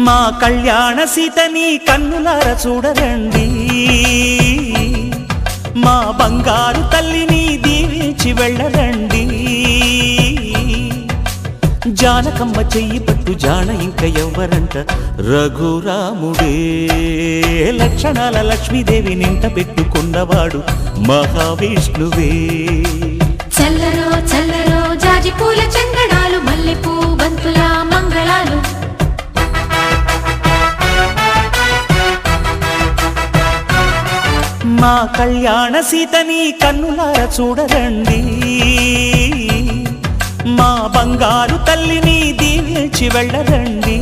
మా కళ్యాణ సీతని కన్నులార చూడరండి, మా బంగారు తల్లిని దీవించి వెళ్ళరండి. జానకమ్మ చెయ్యి పట్టు జాన ఇంక ఎవ్వరంట, రఘురాముడే లక్షణాల లక్ష్మీదేవి నింట పెట్టుకున్నవాడు మహావిష్ణువే. చల్లరో చల్లరో జాజి పూల చందనాలు, మల్లెపూ బంతుల మంగళాలు. మా కళ్యాణ సీతని కన్నులార చూడరండి, మా బంగారు తల్లిని దీవించి వెళ్ళరండి.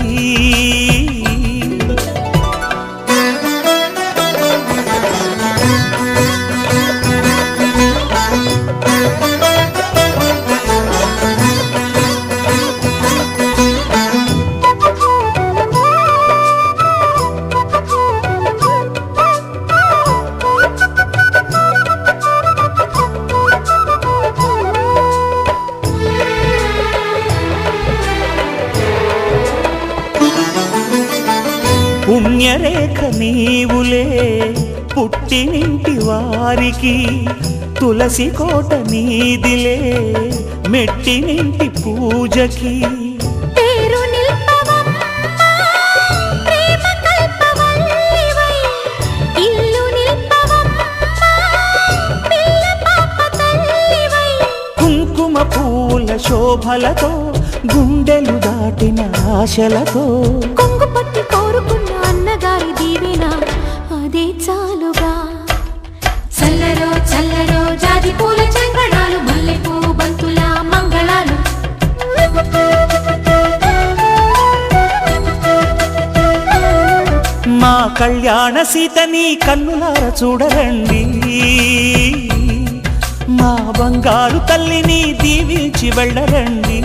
పుణ్యరేఖ నీవులే పుట్టినింటి వారికి, తులసి కోట నీదిలే మెట్టినింటి పూజకి. పేరు నిల్పవమ్మా ప్రేమ కల్పవల్లివై, ఇల్లు నిల్పవమ్మా పిల్ల పాప తల్లివై. కుంకుమ పూల శోభలతో గుండెలు దాటిన ఆశలతో, కొంగు పట్టి కోరుకున్న అన్నగారి దీవెన అదే చాలుగా. చల్లరో చల్లరో జాజి పూల చంగడాలు, మల్లెపూ బంతుల మంగళాలు. మా కళ్యాణ సీతని కన్నులార చూడరండి, మా బంగారు తల్లిని దీవించి వెళ్ళరండి.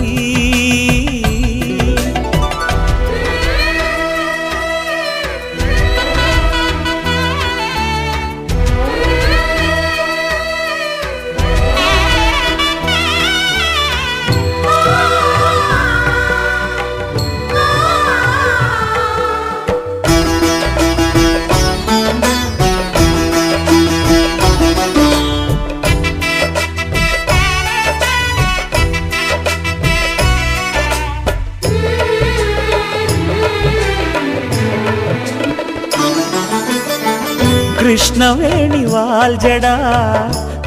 కృష్ణవేణి వాల్జడా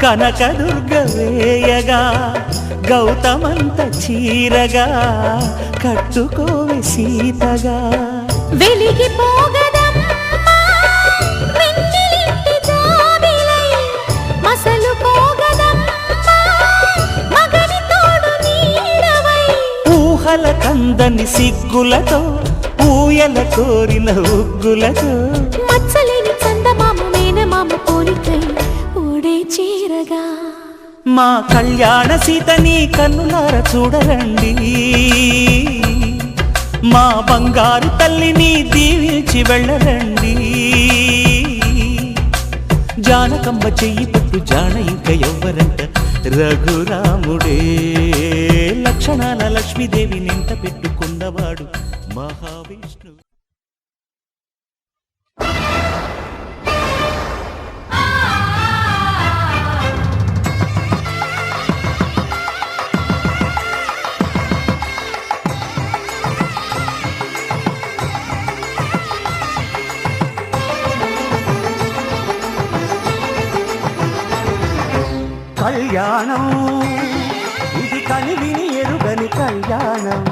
కనకదుర్గ వేయగా, గౌతమంత చీరగా కట్టుకోవి సీతగా. వెలిగిపోగదమ్మా వెన్నెలింటి జాబిలై, మసలుపోగదమ్మా మగని తోడు నీడవై. ఊహల కందని సిగ్గులతో ఊయల కోరిన ఉగ్గులతో, మచ్చలేని చందమామ మేనమామ పోలికై ఓడే చీరగా. మా కళ్యాణ సీతని కన్నులార చూడరండి, మా బంగారు తల్లిని దీవించి వెళ్ళరండి. జానకమ్మ చెయ్యి పట్టు జాన ఇంక ఎవ్వరంట, రఘురాముడే లక్షణాల లక్ష్మీదేవి నింట పెట్టుకున్నవాడు మహావిష్ణు. కళ్యాణం ఇది కనివిని ఎరుగని కళ్యాణం,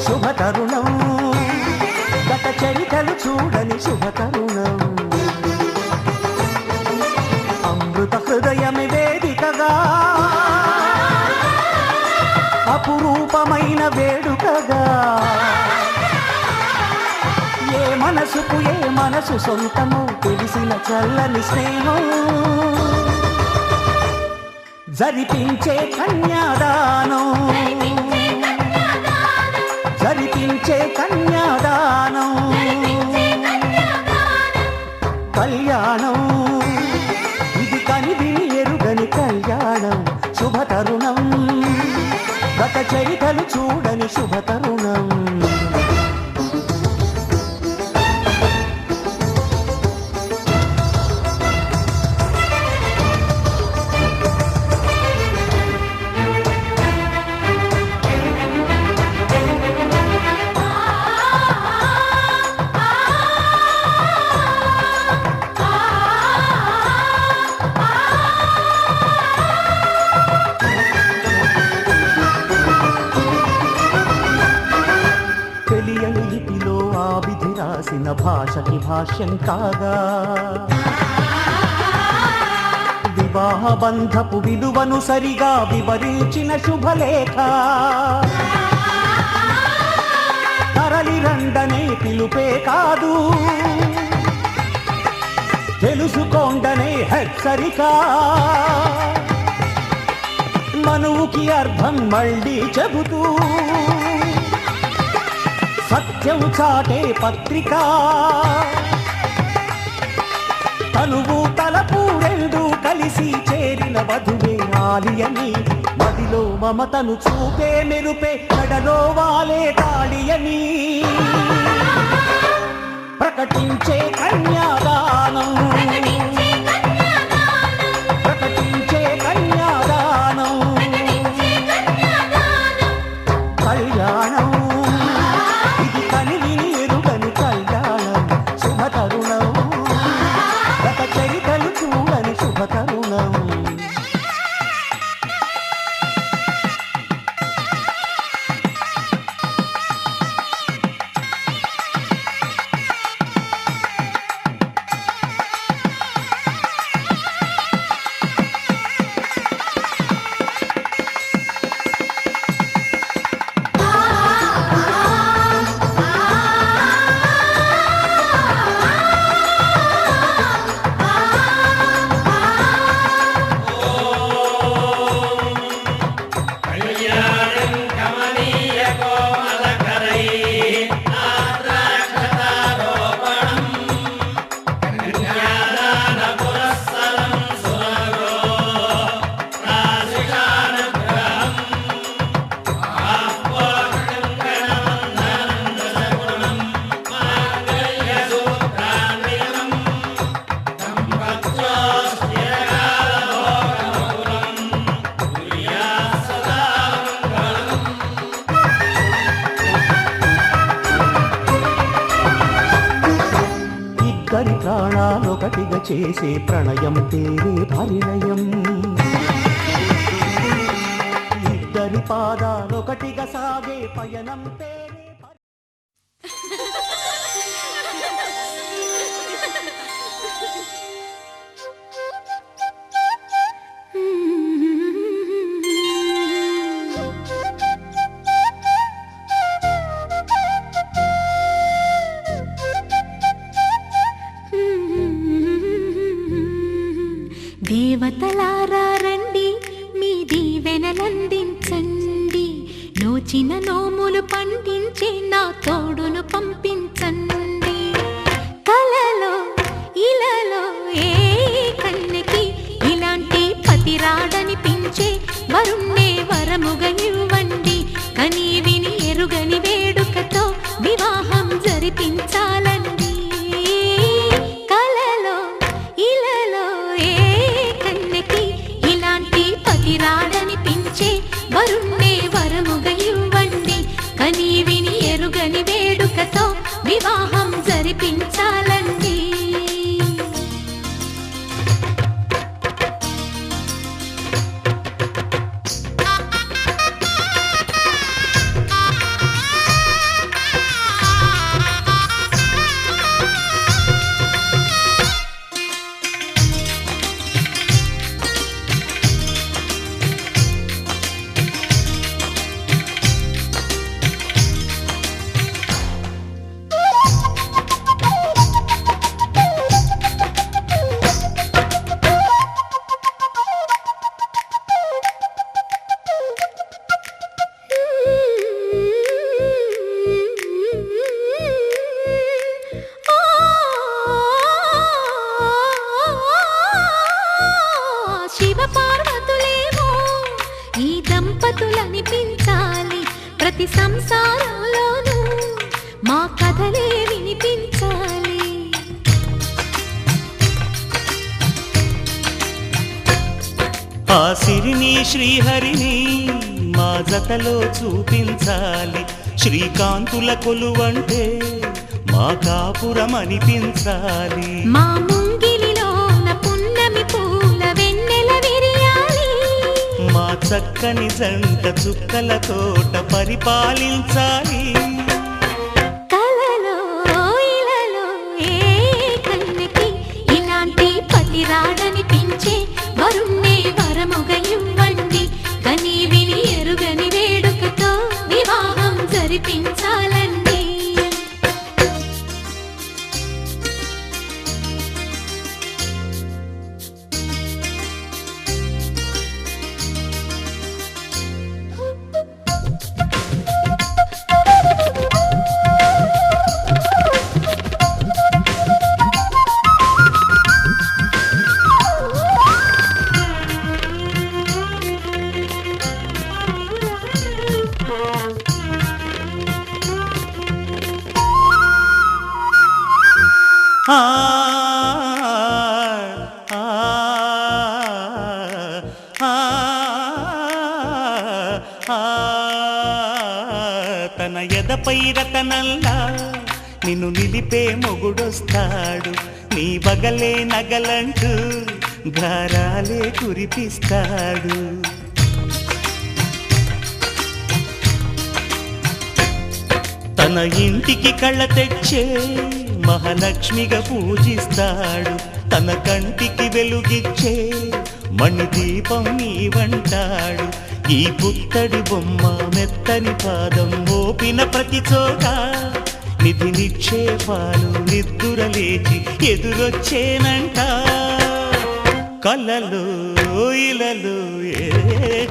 శుభతరుణం గత చరితలు చూడని శుభతరుణం. అమృత హృదయమి వేదికగా, అపురూపమైన వేడుకగా. ఏ మనసుకు ఏ మనసు సొంతమో తెలిసిన చల్లని స్నేహం, జరిపించే కన్యాదానం, జరిపించే కన్యాదానం. కళ్యాణం ఇది కనివిని ఎరుగని కళ్యాణం శుభతరుణం గత చరితలు చూడని శుభతరుణం రాసిన భాషకి భాష్యం కాగా వివాహ బంధపు విలువను సరిగా వివరించిన శుభలేఖ తరలి రండనే పిలుపే కాదు తెలుసుకోండనే హెచ్చరిక మనువుకి అర్థం మళ్ళీ చెబుతూ సత్యం చాటే పత్రిక తనువు తలపు రెండు కలిసి చేరిన వధువే ఆలియని మదిలో మమతను చూపే మెరుపే కడలో వాలే తాళియని ప్రకటించే కన్యాదానం ప్రకటించే కన్యాదానం కళ్యాణం ఇద్దరి ప్రాణాలొకటిగా చేసే ప్రణయం పేరే పరిణయం ఇద్దరి పాదాలొకటిగా సాగే పయనం పేరే దేవతలారా రండి మీ దీవెనలందించండి నోచిన నోములు పండించే నా తోడును పంపించండి కలలో ఇలలో ఏ కన్నెకి ఇలాంటి పతి రాడనిపించే వరుణ్ణే వరముగా ఇవ్వండి కని విని ఎరుగని వేడుకతో వివాహం జరిపించాలండి రాడనిపించే వరుణ్ణే వరముగా ఇవ్వండి కని విని ఎరుగని వేడుకతో వివాహం జరిపించాలండి కనిపించాలి. ప్రతి సంసారంలోనూ మా కథలే వినిపించాలి. ఆ సిరిని శ్రీహరిని మా జతలో చూపించాలి. శ్రీకాంతుల కొలువంటే మా కాపురం అనిపించాలి. మా ముంగిలిలోన పున్నమి పూల వెన్నెల విరియాలి. మా చక్కని జంట చుక్కల తోట పరిపాలించాలి. కలలో ఇలలో ఏ కన్నెకి ఇలాంటి పతి రాడనిపించే వరుణ్ణే వరముగా ఇవ్వండి. కని విని ఎరుగని వేడుకతో వివాహం జరిపించాలండి. ఆ తన ఎదపై రతనల్లా నిన్ను నిలిపే మొగుడొస్తాడు. నీ బగలే నగలంటూ ధారాలే కురిపిస్తాడు. తన ఇంటికి కళ్ళ తెచ్చే మహాలక్ష్మిగా పూజిస్తాడు. తన కంటికి వెలుగిచ్చే మణిదీపం నీవంటాడు. ఈ పుత్తడి బొమ్మ మెత్తని పాదం మోపిన ప్రతి చోట నిధి నిక్షేపాలు నిద్దురలేచి ఎదురొచ్చేనంట. కలలో ఇలలో ఏ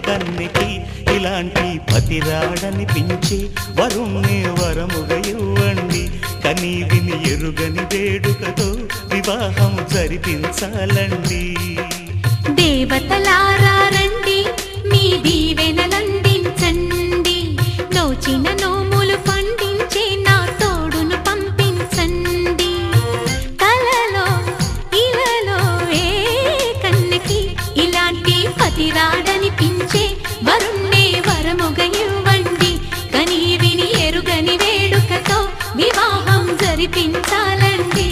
కన్నెకి ఇలాంటి పతి రాడనిపించి వరుణ్ణే వరముగా ఇవ్వండి. కని విని ఎరుగని వేడుకతో వివాహం జరిపించాలండి. దేవతలారా రండి, మీ దీవెనలందించండి. నోచిన నోములు పండించే నా తోడును పంపించండి. కలలో ఇలలో ఏ కన్నెకి ఇలాంటి పతి రాడనిపించే వరుణ్ణే వరముగా ఇవ్వండి. కని విని ఎరుగని వేడుకతో వివాహం జరిపించాలండి.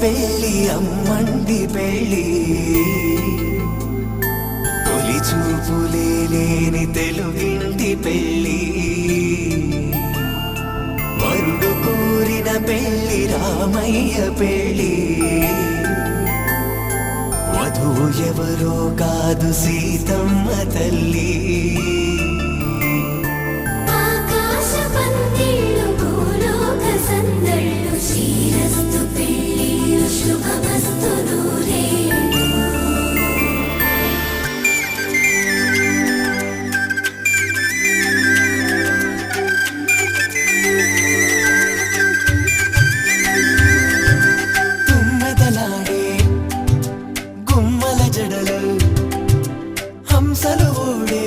పెళ్ళి అమ్మండి పెళ్ళి తొలి చూపులే లేని తెలుగింటి పెళ్ళి వరుడు కోరిన పెళ్ళి రామయ్య పెళ్ళి వధువు ఎవరో కాదు సీతమ్మ తల్లి ఆకాశ పందిళ్ళు భూలోక సందళ్ళు శ్రీరస్తు పెళ్ళిళ్ళు శుభమస్తు నూరేళ్ళు తుమ్మెదలాడే గుమ్మల జడలు హంసలు ఊడే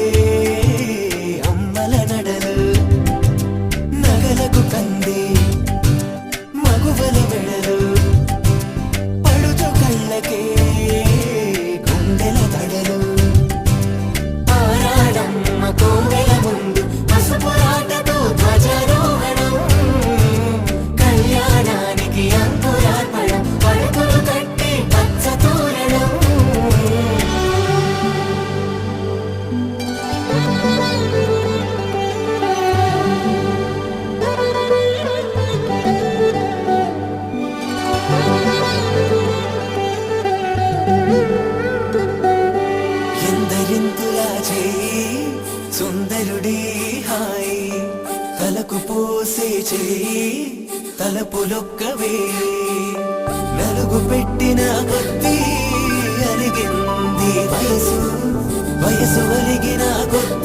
అమ్మల నడలు నగలకు కంది మగువల వెడలు పడుచు కళ్ళకే గుండెల దడలు ఆరాడమ్మ కోవెల ముందు పసుపురాటతో ధ్వజారోహణం కళ్యాణానికి అంకురార్పణం పడుకులు కట్టి పచ్చ తోరణం ఎందరింతులా చేయి సుందరుడే హాయి తలకు పోసే చేయి తలపులొక్కవే నలుగు పెట్టిన కొద్దీ అలిగింది వయసు వయసు అలిగిన కొద్దీ